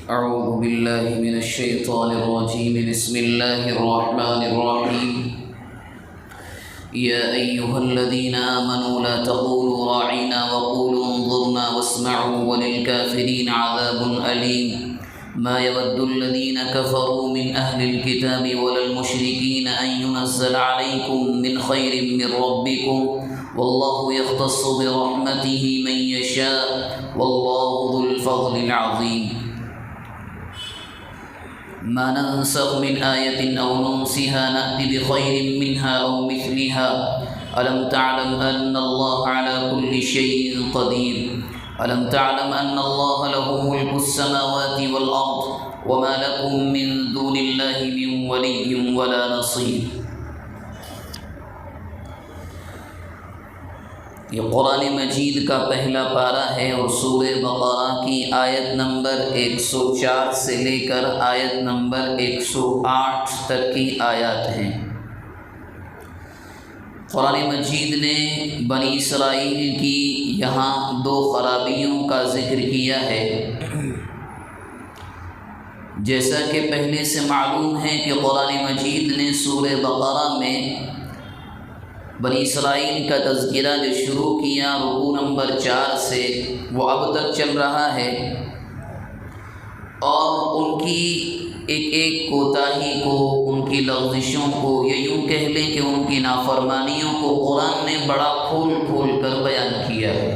أعوذ بالله من الشيطان الرجيم. بسم الله الرحمن الرحيم. يا أيها الذين آمنوا لا تقولوا راعنا وقولوا انظرنا واسمعوا وللكافرين عذاب أليم. ما يود الذين كفروا من أهل الكتاب ولا المشركين أن ينزل عليكم من خير من ربكم والله يختص برحمته من يشاء والله ذو الفضل العظيم. ما ننسخ من آية أو ننسها نأتي بخير منها أو مثلها. ألم تعلم أن الله على كل شيء قدير. ألم تعلم أن الله له ملك السماوات والأرض وما لكم من دون الله من ولي ولا نصير. یہ قرآن مجید کا پہلا پارہ ہے اور سورہ بقرہ کی آیت نمبر 104 سے لے کر آیت نمبر 108 تک کی آیات ہیں۔ قرآن مجید نے بنی اسرائیل کی یہاں دو خرابیوں کا ذکر کیا ہے۔ جیسا کہ پہلے سے معلوم ہے کہ قرآن مجید نے سورہ بقرہ میں بنی اسرائیل کا تذکرہ جو شروع کیا رکوع نمبر 4 سے وہ اب تک چل رہا ہے، اور ان کی ایک ایک کوتاہی کو، ان کی لغزشوں کو، یا یوں کہہ لیں کہ ان کی نافرمانیوں کو قرآن نے بڑا کھول کھول کر بیان کیا ہے۔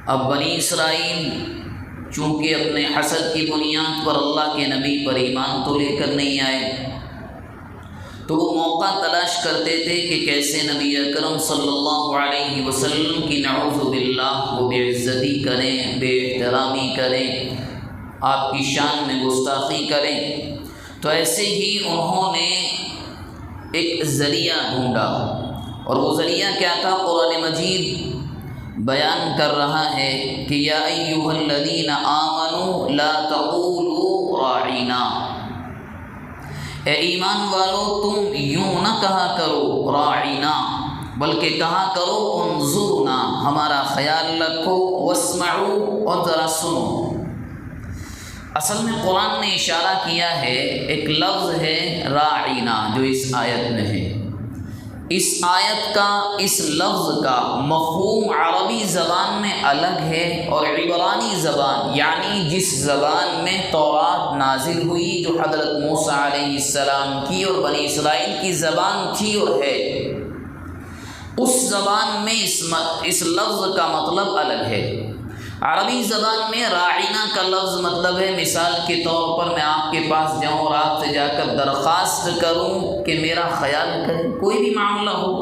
اب بنی اسرائیل چونکہ اپنے حسد کی بنیاد پر اللہ کے نبی پر ایمان تو لے کر نہیں آئے، تو وہ موقع تلاش کرتے تھے کہ کیسے نبی اکرم صلی اللہ علیہ وسلم کی نعوذ باللہ وہ بے عزتی کریں، بے احترامی کریں، آپ کی شان میں گستاخی کریں۔ تو ایسے ہی انہوں نے ایک ذریعہ ڈھونڈا، اور وہ ذریعہ کیا تھا؟ قرآن مجید بیان کر رہا ہے کہ یا ایھا الذین آمنوا لا تقولوا راعنا، اے ایمان والو تم یوں نہ کہا کرو راعنا، بلکہ کہا کرو انظرنا، ہمارا خیال رکھو، واسمعوا، اور ذرا سنو۔ اصل میں قرآن نے اشارہ کیا ہے، ایک لفظ ہے راعنا جو اس آیت میں ہے۔ اس آیت کا، اس لفظ کا مفہوم عربی زبان میں الگ ہے، اور عبرانی زبان یعنی جس زبان میں تورات نازل ہوئی، جو حضرت موسیٰ علیہ السلام کی اور بنی اسرائیل کی زبان تھی اور ہے، اس زبان میں اس لفظ کا مطلب الگ ہے۔ عربی زبان میں راعنا کا لفظ مطلب ہے، مثال کے طور پر میں آپ کے پاس جاؤں اور آپ سے جا کر درخواست کروں کہ میرا خیال کریں، کوئی بھی معاملہ ہو۔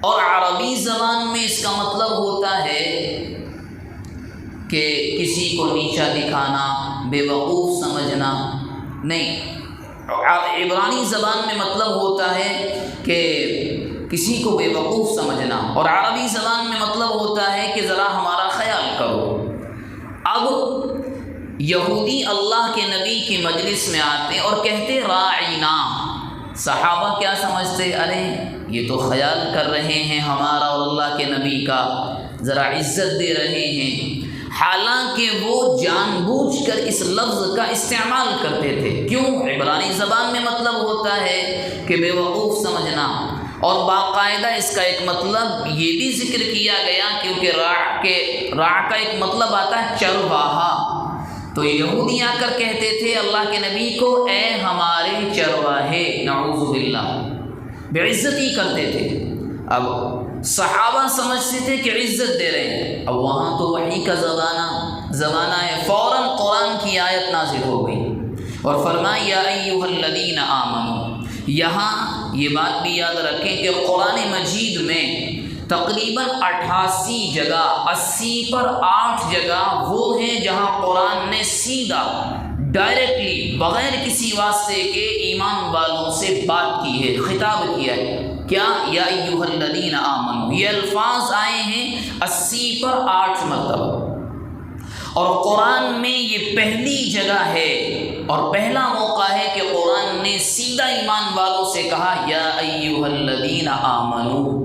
اور عربی زبان میں اس کا مطلب ہوتا ہے کہ کسی کو نیچا دکھانا، بے وقوف سمجھنا نہیں۔ عبرانی زبان میں مطلب ہوتا ہے کہ کسی کو بے وقوف سمجھنا، اور عربی زبان میں مطلب ہوتا ہے کہ ذرا ہمارا خیال کرو۔ اب یہودی اللہ کے نبی کی مجلس میں آتے اور کہتے راعنا، صحابہ کیا سمجھتے؟ ارے یہ تو خیال کر رہے ہیں ہمارا اور اللہ کے نبی کا، ذرا عزت دے رہے ہیں۔ حالانکہ وہ جان بوجھ کر اس لفظ کا استعمال کرتے تھے۔ کیوں؟ عبرانی زبان میں مطلب ہوتا ہے کہ بے وقوف سمجھنا، اور باقاعدہ اس کا ایک مطلب یہ بھی ذکر کیا گیا کیونکہ راع کا ایک مطلب آتا ہے چرواہا۔ تو یہودی آ کر کہتے تھے اللہ کے نبی کو، اے ہمارے چرواہے، نعوذ باللہ، بے عزتی کرتے تھے۔ اب صحابہ سمجھتے تھے کہ عزت دے رہے ہیں۔ اب وہاں تو وحی کا زمانہ ہے، فوراً قرآن کی آیت نازل ہو گئی اور فرمایا یا ایھا الذین آمنوا۔ یہاں یہ بات بھی یاد رکھیں کہ قرآن مجید میں تقریباً 88 جگہ، 80 پر 8 جگہ وہ ہیں جہاں قرآن نے سیدھا ڈائریکٹلی بغیر کسی واسطے کے ایمان والوں سے بات کی ہے، خطاب کیا ہے۔ کیا؟ یا ایھا الذین آمنوا، یہ الفاظ آئے ہیں 80 پر 8 مرتبہ، اور قرآن میں یہ پہلی جگہ ہے اور پہلا موقع ہے کہ قرآن نے سیدھا ایمان والوں سے کہا یا ایھا الذین آمنوا۔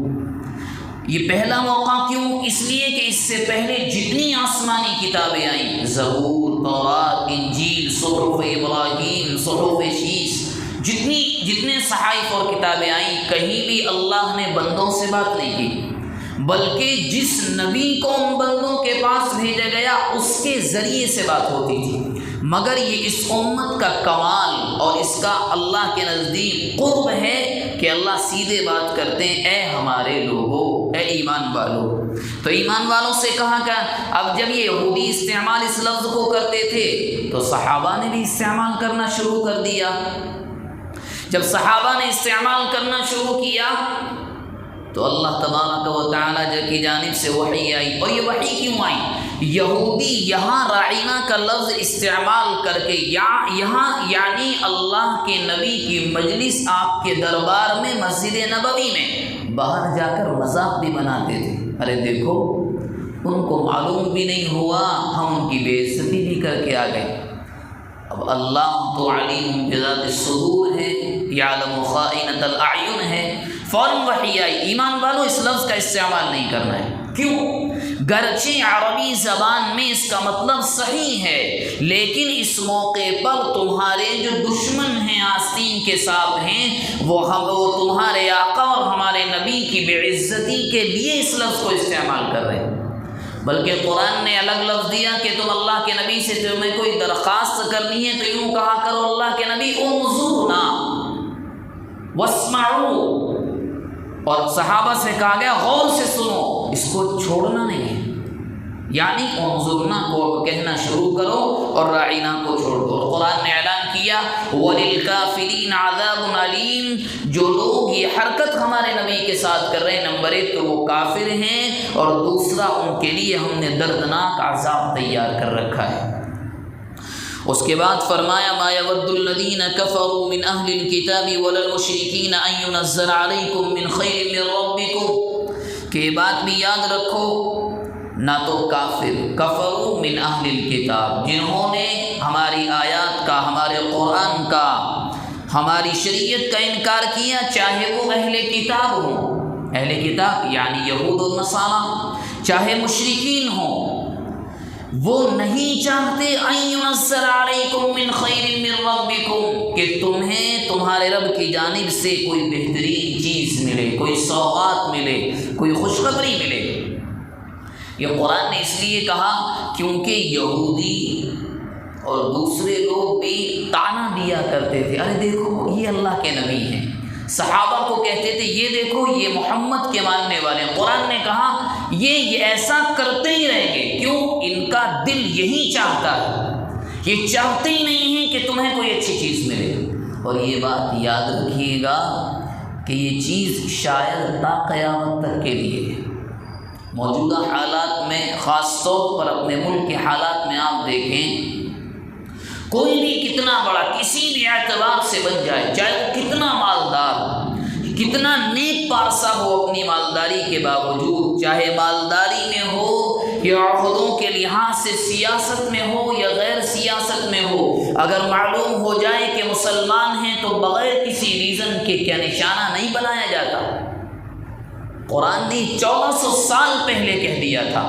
یہ پہلا موقع کیوں؟ اس لیے کہ اس سے پہلے جتنی آسمانی کتابیں آئیں، زبور، تورات، انجیل، صحف ابراہیم، صحف شیش، جتنے صحائف اور کتابیں آئیں، کہیں بھی اللہ نے بندوں سے بات نہیں کی، بلکہ جس نبی کو ان بندوں کے پاس بھیجا گیا اس کے ذریعے سے بات ہوتی تھی۔ مگر یہ اس امت کا کمال اور اس کا اللہ کے نزدیک قرب ہے کہ اللہ سیدھے بات کرتے ہیں، اے ہمارے لوگوں، اے ایمان والوں۔ تو ایمان والوں سے کہا کہ اب جب یہ یہودی استعمال اس لفظ کو کرتے تھے تو صحابہ نے بھی استعمال کرنا شروع کر دیا۔ جب صحابہ نے استعمال کرنا شروع کیا تو اللہ تبارک و تعالیٰ کی جانب سے وحی آئی۔ اور یہ وحی کیوں آئی؟ یہودی یہاں رعینہ کا لفظ استعمال کر کے یہاں یعنی اللہ کے نبی کی مجلس، آپ کے دربار میں، مسجد نبوی میں باہر جا کر مذاق بھی بناتے تھے۔ ارے دیکھو، ان کو معلوم بھی نہیں ہوا، ہم ان کی بے عزتی بھی کر کے آ گئے۔ اب اللہ تو علیم بذات الصدور ہے، یعلم خائنۃ الاعین ہے، فوراً وحی آئی، ایمان والوں اس لفظ کا استعمال نہیں کرنا ہے۔ کیوں؟ گرچہ عربی زبان میں اس کا مطلب صحیح ہے، لیکن اس موقع پر تمہارے جو دشمن ہیں، آستین کے ساتھ ہیں، وہ تمہارے آقا اور ہمارے نبی کی بے عزتی کے لیے اس لفظ کو استعمال کر رہے ہیں۔ بلکہ قرآن نے الگ لفظ دیا کہ تم اللہ کے نبی سے تمہیں کوئی درخواست کرنی ہے تو یوں کہا کرو، اللہ کے نبی انظرنا واسمعوا، اور صحابہ سے کہا گیا غور سے سنو، اس کو چھوڑنا نہیں ہے، یعنی انظرنا کو کہنا شروع کرو اور راعینہ کو چھوڑ دو۔ اور قرآن نے اعلان کیا وَلِلْكَافِرِينَ عَذَابٌ عَلِيمٌ، جو لوگ یہ حرکت ہمارے نبی کے ساتھ کر رہے ہیں، نمبر ایک تو وہ کافر ہیں، اور دوسرا ان کے لیے ہم نے دردناک عذاب تیار کر رکھا ہے۔ اس کے بعد فرمایا ما يود الذين كفروا من اهل الكتاب ولا المشركين ان ينزل عليكم من خير من ربكم، کہ بات بھی یاد رکھو، نہ تو کفروا من اہل الکتاب، جنہوں نے ہماری آیات کا، ہمارے قرآن کا، ہماری شریعت کا انکار کیا، چاہے وہ اہل کتاب ہوں، اہل کتاب یعنی یہود و نصارہ، چاہے مشرکین ہوں، وہ نہیں چاہتے ان ينزل علیکم من خیر من ربکم، کہ تمہیں تمہارے رب کی جانب سے کوئی بہترین چیز ملے، کوئی سوغات ملے، کوئی خوشخبری ملے۔ یہ قرآن نے اس لیے کہا کیونکہ یہودی اور دوسرے لوگ بھی طعنہ دیا کرتے تھے، ارے دیکھو یہ اللہ کے نبی ہیں، صحابہ کو کہتے تھے یہ دیکھو یہ محمد کے ماننے والے ہیں۔ قرآن نے کہا یہ ایسا کرتے ہی رہیں گے، کیوں؟ ان کا دل یہی چاہتا ہے، یہ چاہتے ہی نہیں ہیں کہ تمہیں کوئی اچھی چیز ملے۔ اور یہ بات یاد رکھیے گا کہ یہ چیز شاید تا قیامت تک کے لیے ہے۔ موجودہ حالات میں، خاص طور پر اپنے ملک کے حالات میں آپ دیکھیں، کوئی بھی کتنا بڑا کسی بھی اعتبار سے بن جائے، چاہے وہ کتنا مالدار، کتنا نیک پارسا ہو اپنی مالداری کے باوجود، چاہے مالداری میں ہو یا عہدوں کے لحاظ سے سیاست میں ہو یا غیر سیاست میں ہو، اگر معلوم ہو جائے کہ مسلمان ہیں تو بغیر کسی ریزن کے کیا نشانہ نہیں بنایا جاتا۔ قرآن نے 1400 سال پہلے کہہ دیا تھا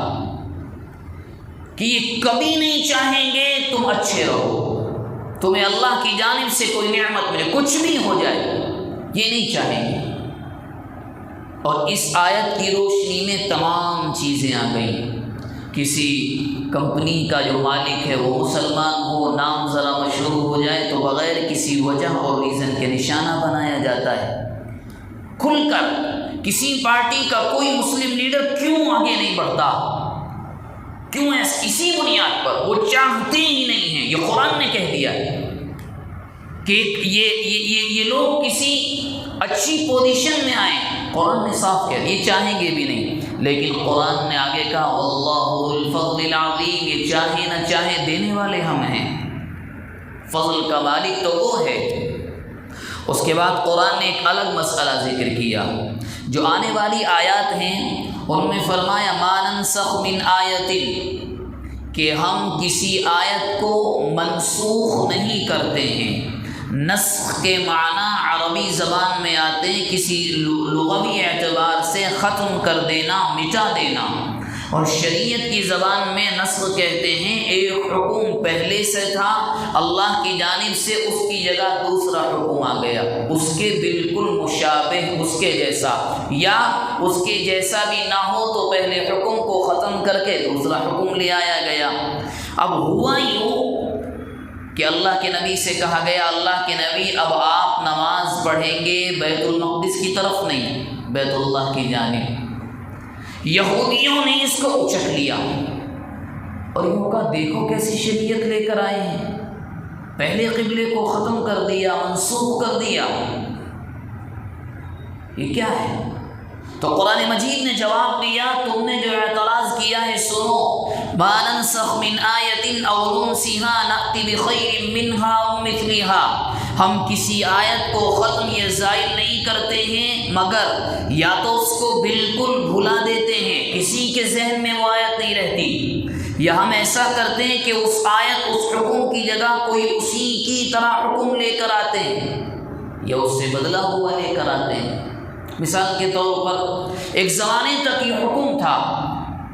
کہ یہ کبھی نہیں چاہیں گے تم اچھے رہو، تمہیں اللہ کی جانب سے کوئی نعمت ملے، کچھ بھی ہو جائے یہ نہیں چاہیں گے۔ اور اس آیت کی روشنی میں تمام چیزیں آ گئیں۔ کسی کمپنی کا جو مالک ہے وہ مسلمان ہو، نام ذرا مشہور ہو جائے تو بغیر کسی وجہ اور ریزن کے نشانہ بنایا جاتا ہے۔ کھل کر کسی پارٹی کا کوئی مسلم لیڈر کیوں آگے نہیں بڑھتا؟ کیوں؟ اسی بنیاد پر وہ چاہتے ہی نہیں ہیں۔ یہ قرآن نے کہہ دیا ہے کہ یہ لوگ کسی اچھی پوزیشن میں آئیں، قرآن نے صاف کہہ دیا یہ چاہیں گے بھی نہیں، لیکن قرآن نے آگے کہا واللہ ذو الفضل العظیم، یہ چاہے نہ چاہے دینے والے ہم ہیں، فضل کا مالک تو وہ ہے۔ اس کے بعد قرآن نے ایک الگ مسئلہ ذکر کیا، جو آنے والی آیات ہیں ان میں فرمایا ما ننسخ من آیت، کہ ہم کسی آیت کو منسوخ نہیں کرتے ہیں، نسخ کے معنی عربی زبان میں آتے ہیں کسی لغوی اعتبار سے ختم کر دینا، مٹا دینا، اور شریعت کی زبان میں نسخ کہتے ہیں ایک حکم پہلے سے تھا اللہ کی جانب سے، اس کی جگہ دوسرا حکم آ گیا، اس کے بالکل مشابہ، اس کے جیسا، یا اس کے جیسا بھی نہ ہو تو پہلے حکم کو ختم کر کے دوسرا حکم لے آیا گیا۔ اب ہوا یوں کہ اللہ کے نبی سے کہا گیا، اللہ کے نبی اب آپ نماز پڑھیں گے بیت المقدس کی طرف نہیں، بیت اللہ کی جانب۔ یہودیوں نے اس کو اچک لیا اور یوں کہا دیکھو کیسی شریعت لے کر آئے ہیں، پہلے قبلے کو ختم کر دیا، منسوخ کر دیا، یہ کیا ہے؟ تو قرآن مجید نے جواب دیا تم نے جو اعتراض کیا ہے سنو، ما ننسخ من آیت او ننسها نأتی بخیر منها او مثلها، ہم کسی آیت کو ختم یا زائل نہیں کرتے ہیں مگر یا تو اس کو بالکل بھلا دیتے ہیں، کسی کے ذہن میں وہ آیت نہیں رہتی، یا ہم ایسا کرتے ہیں کہ اس آیت اس حکم کی جگہ کوئی اسی کی طرح حکم لے کر آتے ہیں یا اس سے بدلا ہوا لے کر آتے ہیں۔ مثال کے طور پر ایک زمانے تک یہ حکم تھا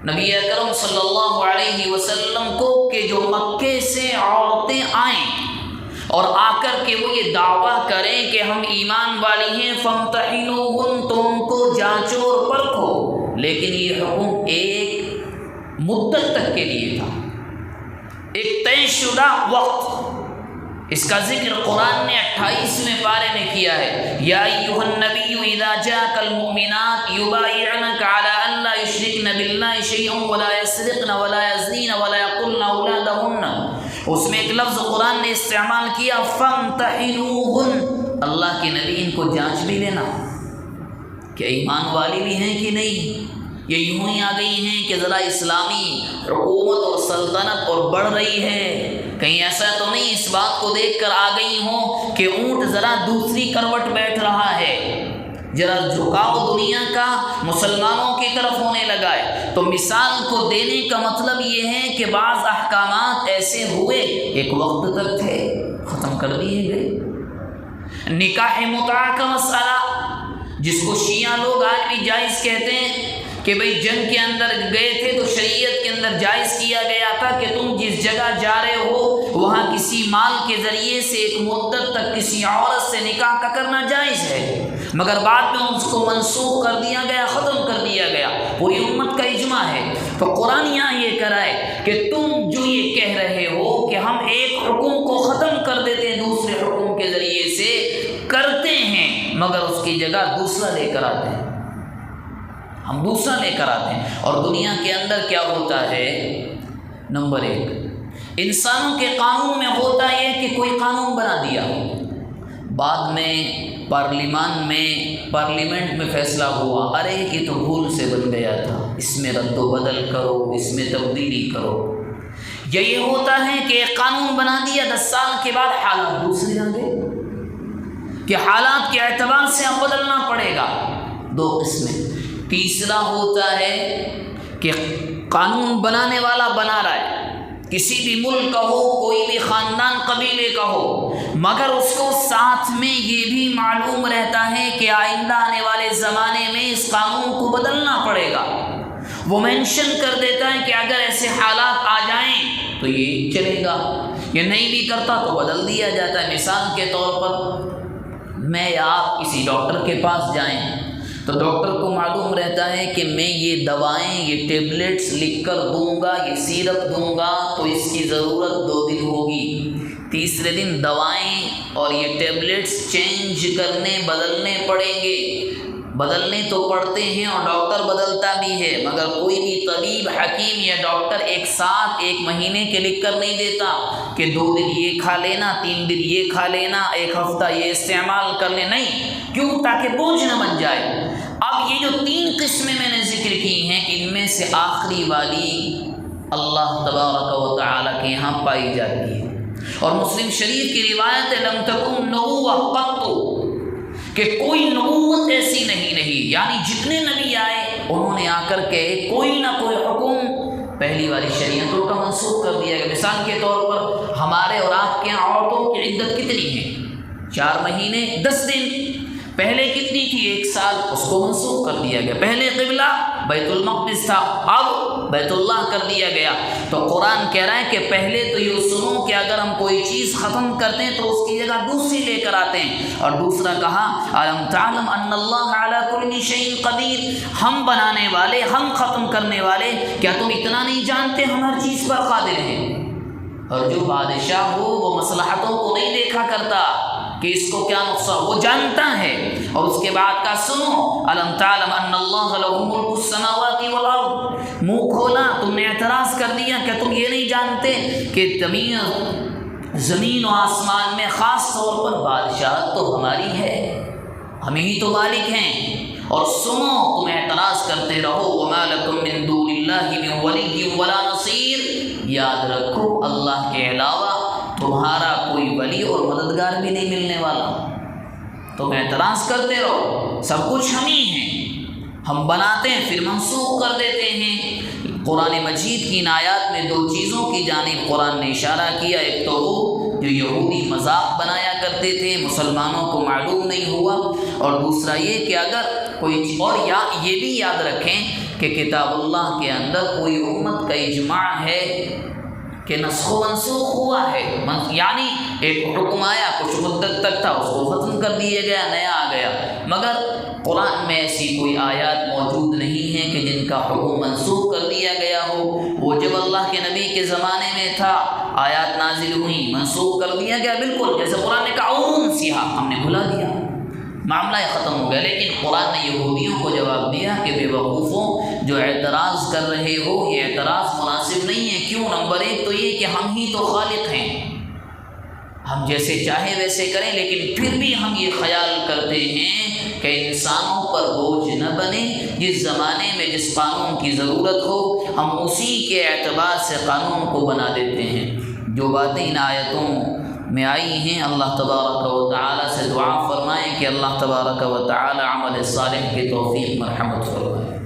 نبی اکرم صلی اللہ علیہ وسلم کو کہ جو مکے سے عورتیں آئیں اور آ کر کے وہ یہ دعویٰ کریں کہ ہم ایمان والی ہیں، فامتحنوہن، تو ان کو جانچو اور پرکھو، لیکن یہ حکم ایک مدت تک کے لیے تھا، ایک طے شدہ وقت۔ اس کا ذکر قرآن نے 28ویں پارے میں کیا ہے، یا ایھا النبی اذا جاءک المؤمنات یبایعنک علی ان لا یشرکن باللہ شیئا ولا یسرقن ولا یزنین ولا یقتلن اولادہن، اس میں ایک لفظ قرآن نے استعمال کیا فامتحنوہن، اللہ کے نبی ان کو جانچ بھی لینا کہ ایمان والی بھی ہیں کہ نہیں، یہ یوں ہی آ گئی ہیں کہ ذرا اسلامی حکومت اور سلطنت اور بڑھ رہی ہے، کہیں ایسا تو نہیں اس بات کو دیکھ کر آ گئی ہوں کہ اونٹ ذرا دوسری کروٹ بیٹھ رہا ہے، ذرا جھکاؤ دنیا کا مسلمانوں کی طرف ہونے لگا ہے۔ تو مثال کو دینے کا مطلب یہ ہے کہ بعض احکامات ایسے ہوئے ایک وقت تک تھے، ختم کر دیے گئے۔ نکاح متعہ کا مسئلہ جس کو شیعہ لوگ آج بھی جائز کہتے ہیں کہ بھئی جنگ کے اندر گئے تھے تو شریعت کے اندر جائز کیا گیا تھا کہ تم جس جگہ جا رہے ہو وہاں کسی مال کے ذریعے سے ایک مدت تک کسی عورت سے نکاح کا کرنا جائز ہے، مگر بعد میں اس کو منسوخ کر دیا گیا، ختم کر دیا گیا، پوری امت کا اجماع ہے۔ تو قرآن یہاں یہ کرائے کہ تم جو یہ کہہ رہے ہو کہ ہم ایک حکم کو ختم کر دیتے ہیں دوسرے حکم کے ذریعے سے، کرتے ہیں مگر اس کی جگہ دوسرا لے کر آتے ہیں، ہم دوسرا لے کر آتے ہیں۔ اور دنیا کے اندر کیا ہوتا ہے، نمبر 1 انسانوں کے قانون میں ہوتا یہ کہ کوئی قانون بنا دیا، بعد میں پارلیمنٹ میں فیصلہ ہوا ارے یہ تو بھول سے بن گیا تھا، اس میں رد و بدل کرو، اس میں تبدیلی کرو۔ یا یہ ہوتا ہے کہ ایک قانون بنا دیا 10 سال کے بعد حالات دوسرے آ گئے کہ حالات کے اعتبار سے اب بدلنا پڑے گا، 2 قسمیں۔ تیسرا ہوتا ہے کہ قانون بنانے والا بنا رہا ہے، کسی بھی ملک کا ہو، کوئی بھی خاندان قبیلے کا ہو، مگر اس کو ساتھ میں یہ بھی معلوم رہتا ہے کہ آئندہ آنے والے زمانے میں اس قانون کو بدلنا پڑے گا، وہ مینشن کر دیتا ہے کہ اگر ایسے حالات آ جائیں تو یہ چلے گا، یہ نہیں بھی کرتا تو بدل دیا جاتا ہے۔ مثال کے طور پر میں یا آپ کسی ڈاکٹر کے پاس جائیں تو ڈاکٹر کو معلوم رہتا ہے کہ میں یہ دوائیں، یہ ٹیبلٹس لکھ کر دوں گا، یہ سیرپ دوں گا تو اس کی ضرورت 2 دن ہوگی، تیسرے دن دوائیں اور یہ ٹیبلٹس چینج کرنے بدلنے پڑیں گے، بدلنے تو پڑتے ہیں اور ڈاکٹر بدلتا بھی ہے، مگر کوئی بھی طبیب، حکیم یا ڈاکٹر ایک ساتھ 1 مہینے کے لکھ کر نہیں دیتا کہ 2 دن یہ کھا لینا، 3 دن یہ کھا لینا، 1 ہفتہ یہ استعمال کر لیں، نہیں، کیوں؟ تاکہ بوجھ نہ بن جائے۔ اب یہ جو 3 قسمیں میں نے ذکر کی ہیں، ان میں سے آخری والی اللہ تبارک و تعالیٰ کے یہاں پائی جاتی ہے، اور مسلم شریف کی روایت ہے لم تکن نبوۃ قط، کہ کوئی نبوت ایسی نہیں رہی، یعنی جتنے نبی آئے انہوں نے آ کر کے کوئی نہ کوئی حکم پہلی والی شریعتوں کا منسوخ کر دیا گیا۔ مثال کے طور پر ہمارے اور آپ کے یہاں عورتوں کی عدت کتنی ہے؟ 4 مہینے 10 دن. پہلے کتنی تھی؟ 1 سال. اس کو منسوخ کر دیا گیا. پہلے قبلہ بیت المقدس تھا، اب بیت اللہ کر دیا گیا. تو قرآن کہہ رہا ہے کہ پہلے تو یہ سنو کہ اگر ہم کوئی چیز ختم کرتے ہیں تو اس کی جگہ دوسری لے کر آتے ہیں. اور دوسرا کہا الم تعلم ان اللہ علی کل شیء قدیر، ہم بنانے والے، ہم ختم کرنے والے، کیا تم اتنا نہیں جانتے ہم ہر چیز پر قادر ہیں؟ اور جو بادشاہ ہو وہ مصلحتوں کو نہیں دیکھا کرتا کہ اس کو کیا نقصان، وہ جانتا ہے. اور اس کے بعد کا سنو الم تعلم ان اللہ لہ ملک السماوات والارض، منہ کھولا، تم نے اعتراض کر دیا. کیا تم یہ نہیں جانتے کہ زمین و آسمان میں خاص طور پر بادشاہت تو ہماری ہے، ہم ہی تو مالک ہیں. اور سنو تم اعتراض کرتے رہو وما لکم من دون اللہ من ولی ولا نصیر، یاد رکھو اللہ کے علاوہ تمہارا کوئی ولی اور مددگار بھی نہیں ملنے والا. تم اعتراض کرتے رہو، سب کچھ ہم ہی ہیں، ہم بناتے ہیں پھر منسوخ کر دیتے ہیں. قرآن مجید کی ان آیات میں 2 چیزوں کی جانب قرآن نے اشارہ کیا. ایک تو وہ جو یہودی مذاق بنایا کرتے تھے، مسلمانوں کو معلوم نہیں ہوا. اور دوسرا یہ کہ اگر کوئی اور یہ بھی یاد رکھیں کہ کتاب اللہ کے اندر کوئی امت کا اجماع ہے کہ نسخ و منسوخ ہوا ہے. یعنی ایک حکم آیا، کچھ مدت تک تھا، اس کو ختم کر دیا گیا، نیا آ گیا. مگر قرآن میں ایسی کوئی آیات موجود نہیں ہیں کہ جن کا حکم منسوخ کر دیا گیا ہو. وہ جب اللہ کے نبی کے زمانے میں تھا، آیات نازل ہوئی، منسوخ کر دیا گیا. بالکل جیسے قرآن نے کہا اون سیاہ، ہم نے بھلا دیا، معاملہ ختم ہو گیا. لیکن قرآن نے یہودیوں کو جواب دیا کہ بے وقوفوں، جو اعتراض کر رہے ہو یہ اعتراض مناسب نہیں ہے. کیوں؟ نمبر 1 تو یہ کہ ہم ہی تو خالق ہیں، ہم جیسے چاہے ویسے کریں، لیکن پھر بھی ہم یہ خیال کرتے ہیں کہ انسانوں پر بوجھ نہ بنے. جس زمانے میں جس قانون کی ضرورت ہو ہم اسی کے اعتبار سے قانون کو بنا دیتے ہیں. جو باتیں ان آیتوں میں آئی ہیں، اللہ تبارک و تعالی سے دعا فرمائیں کہ اللہ تبارک و تعالی عمل صالح کی توفیق مرحمت فرمائے.